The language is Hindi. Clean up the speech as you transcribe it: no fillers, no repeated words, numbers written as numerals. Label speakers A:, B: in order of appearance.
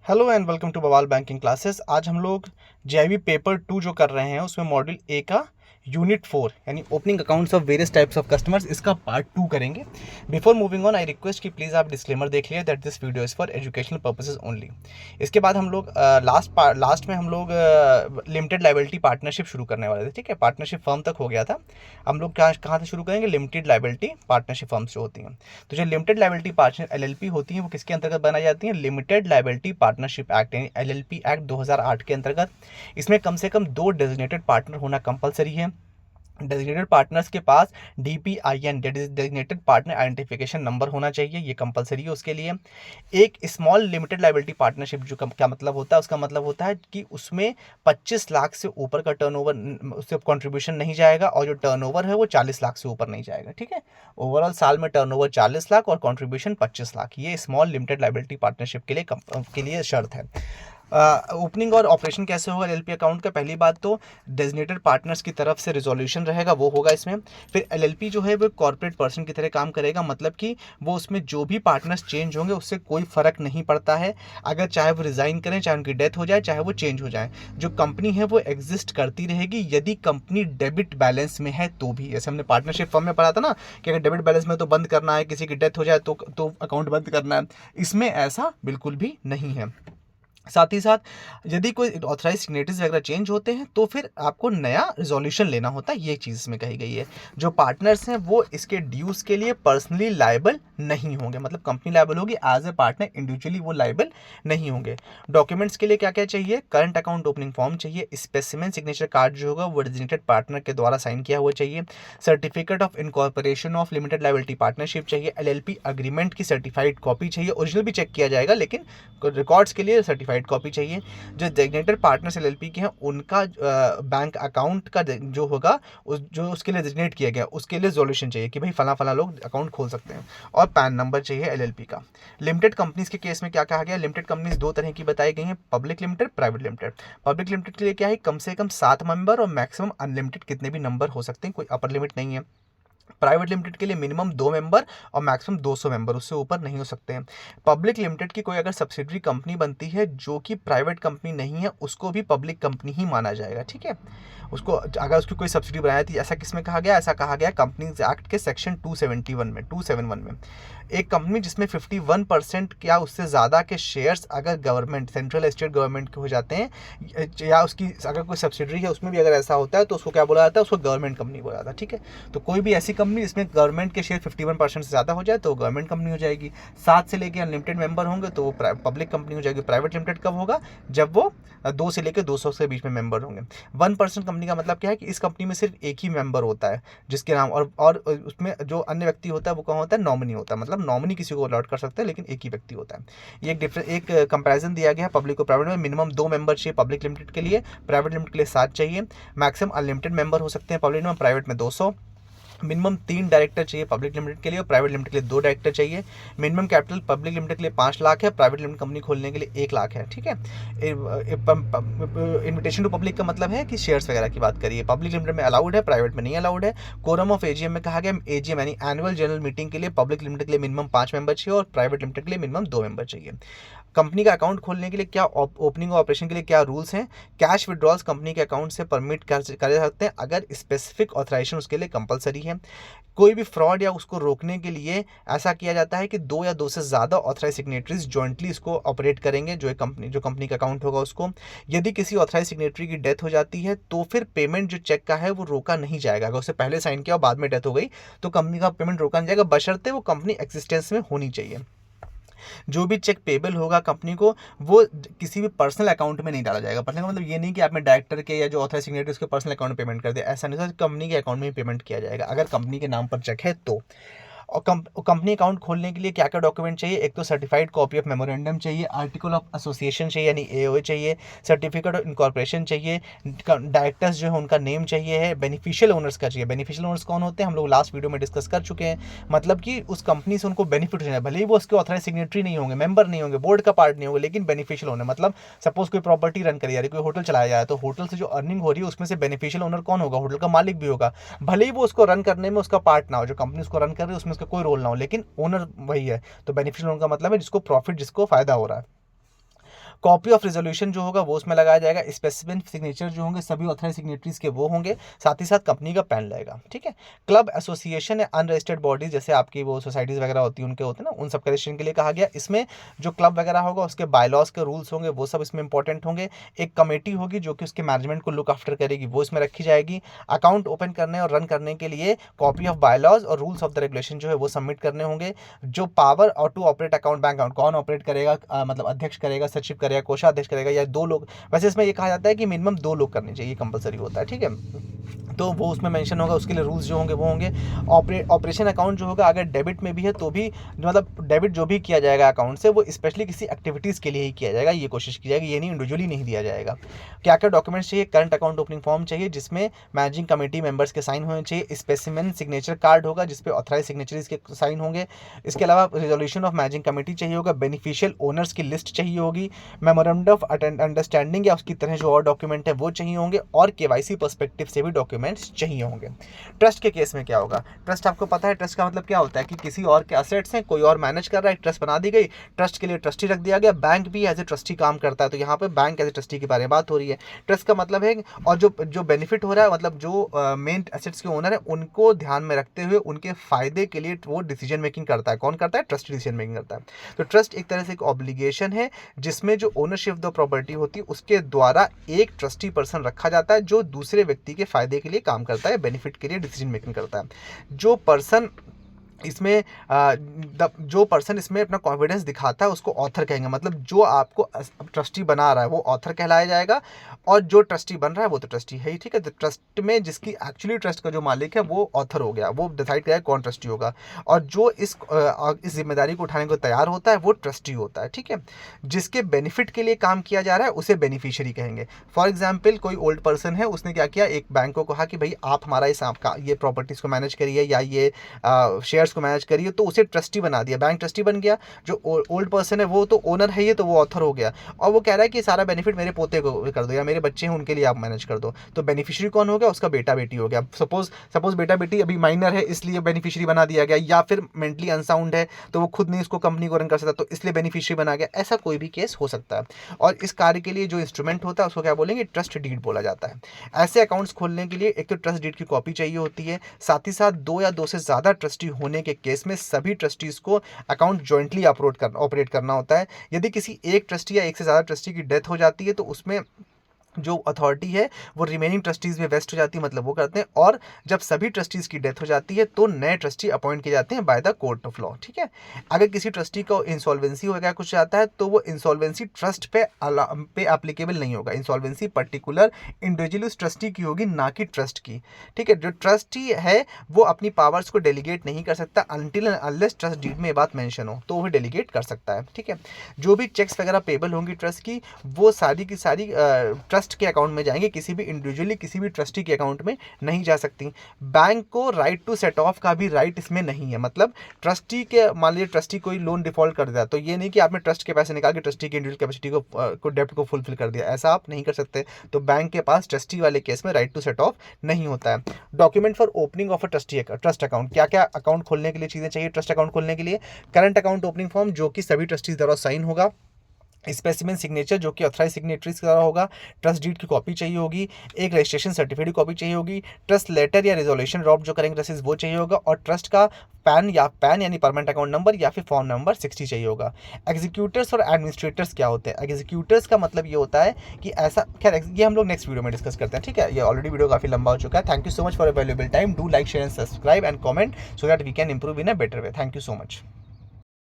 A: हेलो एंड वेलकम टू बवाल बैंकिंग क्लासेस। आज हम लोग जेआईबी पेपर 2 जो कर रहे हैं उसमें मॉड्यूल ए का यूनिट 4 यानी opening accounts of various types of customers इसका पार्ट 2 करेंगे। Before moving on I request कि प्लीज़ आप डिस्क्लेमर देख लिया that this video is for educational purposes only. इसके बाद हम लोग लास्ट में हम लोग लिमिटेड लाइबिलिटी पार्टनरशिप शुरू करने वाले थे। ठीक है, पार्टनरशिप फर्म तक हो गया था। हम लोग कहाँ से शुरू करेंगे? लिमिटेड लाइबिलिटी पार्टनरशिप फर्म्स जो होती हैं। तो जो लिमिटेड लाइबिलिटी पार्टनर एलएलपी होती हैं वो किसके अंतर्गत बनाई जाती हैं? लिमिटेड लाइबिलिटी पार्टनरशिप एक्ट यानी एलएलपी एक्ट 2008 के अंतर्गत। इसमें कम से कम 2 डेजिग्नेटेड पार्टनर होना कंपलसरी है। डेजिग्नेटेड पार्टनर्स के पास DPIN designated partner identification number होना चाहिए, ये कंपलसरी है उसके लिए। एक स्मॉल लिमिटेड लाइबिलिटी पार्टनरशिप जो क्या मतलब होता है? उसका मतलब होता है कि उसमें 25 लाख से ऊपर का टर्नओवर उससे कंट्रीब्यूशन नहीं जाएगा और जो टर्नओवर है वो 40 लाख से ऊपर नहीं जाएगा। ठीक है, ओवरऑल साल में टर्नओवर 40 लाख और कंट्रीब्यूशन 25 लाख, ये स्मॉल लिमिटेड लाइबिलिटी पार्टनरशिप के लिए शर्त है। ओपनिंग और ऑपरेशन कैसे होगा एलएलपी अकाउंट का? पहली बात तो डेजिग्नेटेड पार्टनर्स की तरफ से रिजोल्यूशन रहेगा, वो होगा इसमें। फिर एलएलपी जो है वो कॉर्पोरेट पर्सन की तरह काम करेगा, मतलब कि वो उसमें जो भी पार्टनर्स चेंज होंगे उससे कोई फर्क नहीं पड़ता है। अगर चाहे वो रिजाइन करें, चाहे उनकी डेथ हो जाए, चाहे वो चेंज हो जाए, जो कंपनी है वो एग्जिस्ट करती रहेगी। यदि कंपनी डेबिट बैलेंस में है तो भी, जैसे हमने पार्टनरशिप फर्म में पढ़ा था ना कि अगर डेबिट बैलेंस में तो बंद करना है, किसी की डेथ हो जाए तो अकाउंट बंद करना है। इसमें ऐसा बिल्कुल भी नहीं है। साथ ही साथ यदि कोई ऑथराइज सिग्नेटरीज वगैरह चेंज होते हैं तो फिर आपको नया रिजोल्यूशन लेना होता है, ये चीज़ इसमें कही गई है। जो पार्टनर्स हैं वो इसके ड्यूज के लिए पर्सनली लायबल नहीं होंगे, मतलब कंपनी लायबल होगी, एज ए पार्टनर इंडिविजुअली वो लायबल नहीं होंगे। डॉक्यूमेंट्स के लिए क्या क्या चाहिए? करंट अकाउंट ओपनिंग फॉर्म चाहिए, स्पेसिमेन सिग्नेचर कार्ड जो होगा वो डेजिग्नेटेड पार्टनर के द्वारा साइन किया हुआ चाहिए, certificate of incorporation of limited liability partnership चाहिए, एलएलपी अग्रीमेंट की सर्टिफाइड कॉपी चाहिए, ओरिजिनल भी चेक किया जाएगा लेकिन रिकॉर्ड्स के लिए सर्टिफाइड कॉपी चाहिए। जो डेजिग्नेटेड पार्टनर्स एलएलपी के हैं उनका बैंक अकाउंट का जो होगा जो उसके लिए डेजिग्नेट किया गया उसके लिए रिजोल्यूशन चाहिए कि भाई फला फला लोग अकाउंट खोल सकते हैं, और पैन नंबर चाहिए एलएलपी का। लिमिटेड कंपनीज के केस में क्या कहा गया? लिमिटेड कंपनीज 2 तरह की बताई गई हैं, public limited, private limited. Public limited के लिए क्या है? कम से कम 7 मेंबर और मैक्सिमम अनलिमिटेड कितने भी नंबर हो सकते हैं, कोई अपर लिमिट नहीं है। प्राइवेट लिमिटेड के लिए मिनिमम 2 मेंबर और मैक्सिमम 200 मेंबर, उससे ऊपर नहीं हो सकते हैं। पब्लिक लिमिटेड की कोई अगर सब्सिडरी कंपनी बनती है जो कि प्राइवेट कंपनी नहीं है उसको भी पब्लिक कंपनी ही माना जाएगा। ठीक है, उसको अगर उसकी कोई सब्सिडी बनाई थी, ऐसा किसमें कहा गया? ऐसा कहा गया कंपनीज एक्ट के सेक्शन 271 में। एक कंपनी जिसमें 51% या उससे ज़्यादा के शेयर्स अगर गवर्नमेंट, सेंट्रल स्टेट गवर्नमेंट के हो जाते हैं, या उसकी अगर कोई सब्सिडरी है उसमें भी अगर ऐसा होता है तो उसको क्या बोला जाता है? उसको गवर्नमेंट कंपनी बोला जाता है। ठीक है, तो कोई भी ऐसी कंपनी जिसमें गवर्नमेंट के शेयर 51% से ज़्यादा हो जाए तो गवर्नमेंट कंपनी हो जाएगी। 7 से लेकर अनलिमिटेड मेंबर होंगे तो वो पब्लिक कंपनी हो जाएगी। प्राइवेट लिमिटेड कब होगा? जब वो 2 से लेकर 200 के बीच में मेंबर होंगे। 1% कंपनी का मतलब क्या है कि इस कंपनी में सिर्फ एक ही मेंबर होता है जिसके नाम, और उसमें जो अन्य व्यक्ति होता है वो कौन होता है? नॉमिनी होता है, मतलब नॉमिनी किसी को अलॉट कर सकते हैं लेकिन एक ही व्यक्ति होता है। ये एक कंपैरिजन दिया गया है पब्लिक और प्राइवेट में। मिनिमम 2 मेंबर चाहिए पब्लिक लिमिटेड के लिए, प्राइवेट लिमिटेड के लिए 7 चाहिए। मैक्सिमम अनलिमिटेड मेंबर हो सकते हैं पब्लिक में, प्राइवेट में 200। मिनिमम 3 डायरेक्टर चाहिए पब्लिक लिमिटेड के लिए और प्राइवेट लिमिटेड के लिए 2 डायरेक्टर चाहिए। मिनिमम कैपिटल पब्लिक लिमिटेड के लिए 5 लाख है, प्राइवेट लिमिटेड कंपनी खोलने के लिए 1 लाख है। ठीक है, इन्विटेशन टू पब्लिक का मतलब है कि शेयर्स वगैरह की बात करिए, पब्लिक लिमिटेड में अलाउड है, प्राइवेट में नहीं अलाउड है। कोरम ऑफ एजीएम में कहा गया एजीएम यानी एनुअल जनरल मीटिंग के लिए पब्लिक लिमिटेड के लिए मिनिमम 5 मेंबर चाहिए और प्राइवेट लिमिटेड के लिए मिनिमम 2 मेंबर चाहिए। कंपनी का अकाउंट खोलने के लिए क्या ओपनिंग ऑपरेशन के लिए क्या रूल्स हैं? कैश विड्रॉल्स कंपनी के अकाउंट से परमिट कर सकते हैं अगर स्पेसिफिक ऑथराइजेशन उसके लिए कंपलसरी है। कोई भी फ्रॉड या उसको रोकने के लिए ऐसा किया जाता है कि 2 या 2 से ज़्यादा ऑथराइज सिग्नेटरीज जॉइंटली इसको ऑपरेट करेंगे, जो कंपनी का अकाउंट होगा उसको। यदि किसी ऑथराइज सिग्नेटरी की डेथ हो जाती है तो फिर पेमेंट जो चेक का है वो रोका नहीं जाएगा। अगर उससे पहले साइन किया और बाद में डेथ हो गई तो कंपनी का पेमेंट रोका नहीं जाएगा, बशर्ते वो कंपनी एक्सिस्टेंस में होनी चाहिए। जो भी चेक पेबल होगा कंपनी को वो किसी भी पर्सनल अकाउंट में नहीं डाला जाएगा। पर्सनल का मतलब ये नहीं कि आपने डायरेक्टर के या जो ऑथराइज सिग्नेटरी उसके पर्सनल अकाउंट में पेमेंट कर दिया, ऐसा नहीं, कंपनी के अकाउंट में ही पेमेंट किया जाएगा अगर कंपनी के नाम पर चेक है तो। और कंपनी अकाउंट खोलने के लिए क्या क्या डॉक्यूमेंट चाहिए? एक तो सर्टिफाइड कॉपी ऑफ मेमोरेंडम चाहिए, आर्टिकल ऑफ एसोसिएशन चाहिए यानी एओए चाहिए, सर्टिफिकेट ऑफ इनकॉर्पोरेशन चाहिए, डायरेक्टर्स जो है उनका नेम चाहिए है, बेनिफिशियल ओनर्स का चाहिए। बेनिफिशियल ओनर्स कौन होते हैं? हम लोग लास्ट वीडियो में डिस्कस कर चुके हैं, मतलब कि उस कंपनी से उनको बेनिफिट हो जाए, भले ही वो उसके ऑथराइज सिग्नेटरी नहीं होंगे, मेंबर नहीं होंगे, बोर्ड का पार्ट नहीं होंगे, लेकिन बेनिफिशियल ओनर मतलब सपोज कोई प्रॉपर्टी रन करी जा रही है, कोई होटल चलाया जा रहा है तो होटल से जो अर्निंग हो रही है उसमें से बेनिफिशियल ओनर कौन होगा? होटल का मालिक भी होगा, भले ही वो उसको रन करने में उसका पार्ट ना हो, जो कंपनी उसको रन कर रही है उसमें उसका कोई रोल ना हो, लेकिन ओनर वही है। तो बेनिफिशियल ओनर का मतलब है जिसको प्रॉफिट, जिसको फायदा हो रहा है। कॉपी ऑफ रेजोल्यूशन जो होगा वो उसमें लगाया जाएगा। स्पेसिफिक सिग्नेचर जो होंगे सभी ऑथराइज सिग्नेटरीज के वो होंगे, साथ ही साथ कंपनी का पेन लगेगा। ठीक है, क्लब एसोसिएशन या अनरजिस्टर्ड बॉडीज जैसे आपकी वो सोसाइटीज वगैरह होती है उनके होते हैं ना, उन सब का रजिस्ट्रेशन के लिए कहा गया। इसमें जो क्लब वगैरह होगा उसके बायलॉज के रूल्स होंगे वो सब इसमें इंपॉर्टेंट होंगे। एक कमेटी होगी जो कि उसके मैनेजमेंट को लुक आफ्टर करेगी, वो इसमें रखी जाएगी। अकाउंट ओपन करने और रन करने के लिए कॉपी ऑफ बायलॉज और रूल्स ऑफ द रेगुलेशन जो है वो सबमिट करने होंगे। जो पावर और to operate account, bank account कौन ऑपरेट करेगा, मतलब अध्यक्ष करेगा, सचिव करेगा, कोषाध्यक्ष करेगा, या 2 लोग। वैसे इसमें ये कहा जाता है कि मिनिमम 2 लोग करने चाहिए, कंपलसरी होता है। ठीक है, तो वो उसमें मेंशन होगा, उसके लिए रूल्स जो होंगे वो होंगे। ऑपरेशन अकाउंट जो होगा अगर डेबिट में भी है तो भी, मतलब डेबिट जो भी किया जाएगा अकाउंट से वो स्पेशली किसी एक्टिविटीज़ के लिए ही किया जाएगा, ये कोशिश की जाएगी, ये नहीं इंडिविजुअली नहीं दिया जाएगा। क्या क्या डॉक्यूमेंट्स चाहिए? करंट अकाउंट ओपनिंग फॉर्म चाहिए जिसमें मैनेजिंग कमेटी मेंबर्स के साइन होने चाहिए। स्पेसिमेन सिग्नेचर कार्ड होगा जिसपे ऑथराइज सिग्नेचरीज के साइन होंगे। इसके अलावा रिजोल्यूशन ऑफ मैनेजिंग कमेटी चाहिए होगा। बेनिफिशियल ओनर्स की लिस्ट चाहिए होगी। मेमोरेंडम ऑफ अंडरस्टैंडिंग या उसकी तरह जो और डॉक्यूमेंट है वो चाहिए होंगे, और केवाईसी पर्सपेक्टिव से भी डॉक्यूमेंट्स चाहिए होंगे। ट्रस्ट के केस में क्या होगा? ट्रस्ट आपको पता है, ट्रस्ट का मतलब क्या होता है कि किसी और के असेट्स हैं, कोई और मैनेज कर रहा है, ट्रस्ट बना दी गई, ट्रस्ट के लिए ट्रस्टी रख दिया गया। बैंक भी एज ए ट्रस्टी काम करता है, तो यहाँ पे बैंक एज ए ट्रस्टी के बारे में बात हो रही है। ट्रस्ट का मतलब है, और जो बेनिफिट हो रहा है, मतलब जो मेन एसेट्स के ओनर है उनको ध्यान में रखते हुए उनके फायदे के लिए वो डिसीजन मेकिंग करता है। कौन करता है? ट्रस्ट डिसीजन मेकिंग करता है। तो ट्रस्ट एक तरह से एक ऑब्लिगेशन है जिसमें जो ओनरशिप ऑफ द प्रॉपर्टी होती है उसके द्वारा एक ट्रस्टी पर्सन रखा जाता है जो दूसरे व्यक्ति के फायदे के लिए काम करता है, बेनिफिट के लिए डिसीजन मेकिंग करता है। जो पर्सन इसमें अपना कॉन्फिडेंस दिखाता है उसको ऑथर कहेंगे, मतलब जो आपको ट्रस्टी बना रहा है वो ऑथर कहलाया जाएगा, और जो ट्रस्टी बन रहा है वो तो ट्रस्टी है ही। ठीक है, तो ट्रस्ट में जिसकी एक्चुअली ट्रस्ट का जो मालिक है वो ऑथर हो गया, वो डिसाइड करेगा कौन ट्रस्टी होगा, और जो इस जिम्मेदारी को उठाने को तैयार होता है वो ट्रस्टी होता है। ठीक है, जिसके बेनिफिट के लिए काम किया जा रहा है उसे बेनिफिशियरी कहेंगे। फॉर एग्जाम्पल, कोई ओल्ड पर्सन है, उसने क्या किया, एक बैंक को कहा कि भाई आप हमारा ये प्रॉपर्टीज को मैनेज करिए या ये शेयर्स को मैनेज करिए, तो उसे ट्रस्टी बना दिया, बैंक ट्रस्टी बन गया। जो ओल्ड पर्सन है वो तो ओनर है, ये तो वो ऑथर हो गया, और वो कह रहा है कि सारा बेनिफिट मेरे पोते को कर दो या मेरे बच्चे हैं उनके लिए आप मैनेज कर दो। तो बेनिफिशियरी कौन हो गया? उसका बेटा बेटी हो गया। सपोज बेटा बेटी अभी माइनर है इसलिए बेनिफिशियरी बना दिया गया, या फिर मेंटली अनसाउंड है तो वो खुद नहीं इसको कंपनी को रन कर सकता तो इसलिए बेनिफिशियरी बना गया। ऐसा कोई भी केस हो सकता है, और इस कार्य के लिए जो इंस्ट्रूमेंट होता है उसको क्या बोलेंगे? ट्रस्ट डीड बोला जाता है। ऐसे अकाउंट्स खोलने के लिए एक तो ट्रस्ट डीड की कॉपी चाहिए होती है, साथ ही साथ 2 या 2 से ज़्यादा ट्रस्टी होने के केस में सभी ट्रस्टीज को अकाउंट जॉइंटली ऑपरेट करना होता है। यदि किसी एक ट्रस्टी या एक से ज़्यादा ट्रस्टी की डेथ हो जाती है तो उसमें जो अथॉरिटी है वो रिमेनिंग ट्रस्टीज़ में वेस्ट हो जाती है, मतलब वो करते हैं। और जब सभी ट्रस्टीज़ की डेथ हो जाती है तो नए ट्रस्टी अपॉइंट किए जाते हैं by the court of law. ठीक है, अगर किसी ट्रस्टी को इंसॉल्वेंसी हो गया कुछ जाता है तो वो इंसॉल्वेंसी ट्रस्ट पे एप्लीकेबल नहीं होगा। इंसॉल्वेंसी पर्टिकुलर इंडिविजुअल ट्रस्टी की होगी, ना कि ट्रस्ट की। ठीक है, जो ट्रस्टी है वो अपनी पावर्स को डेलीगेट नहीं कर सकता अनटिल अनलेस ट्रस्ट डीड में ये बात मेंशन हो, तो वो डेलीगेट कर सकता है। ठीक है, जो भी चेक्स वगैरह पेबल होंगी ट्रस्ट की, वो सारी की सारी ट्रस्ट के अकाउंट में जाएंगे, किसी भी इंडिविजुअली किसी भी ट्रस्टी के अकाउंट में नहीं जा सकती। बैंक को राइट टू सेट ऑफ का भी राइट इसमें नहीं है, मतलब ट्रस्टी के, मान लीजिए ट्रस्टी कोई लोन डिफॉल्ट कर दिया तो ये नहीं कि आपने ट्रस्ट के पैसे निकाल के ट्रस्टी की इंडिविजुअल कैपेसिटी को डेब्ट को फुलफिल कर दिया, ऐसा आप नहीं कर सकते। तो बैंक के पास ट्रस्टी वाले केस में राइट टू सेट ऑफ नहीं होता है। Document for opening of a trust account, क्या क्या अकाउंट खोलने के लिए चीज़ें चाहिए ट्रस्ट अकाउंट खोलने के लिए? करंट अकाउंट ओपनिंग फॉर्म जो कि सभी ट्रस्टीज द्वारा साइन होगा। स्पेसिमेन सिग्नेचर जो कि ऑथराइज सिग्नेटरीज का होगा। ट्रस्ट डीड की कॉपी चाहिए होगी। एक रजिस्ट्रेशन सर्टिफिकेट की कॉपी चाहिए होगी। ट्रस्ट लेटर या रिजोल्यूशन ड्रॉप जो करेंगे ट्रस्टीज वो चाहिए होगा, और ट्रस्ट का पैन यानी परमानेंट अकाउंट नंबर या फिर फॉर्म नंबर 60 चाहिए होगा। एग्जीक्यूटर्स और एडमिनिस्ट्रेटर्स क्या होते हैं? एग्जीक्यूटर्स का मतलब ये होता है कि ऐसा, खैर ये हम लोग नेक्स्ट वीडियो में डिस्कस करते हैं। ठीक है, ये ऑलरेडी वीडियो काफी लंबा हो चुका है। Thank you so much for a valuable time. Do like, share and subscribe and comment so that we can improve in a better way. Thank you so much.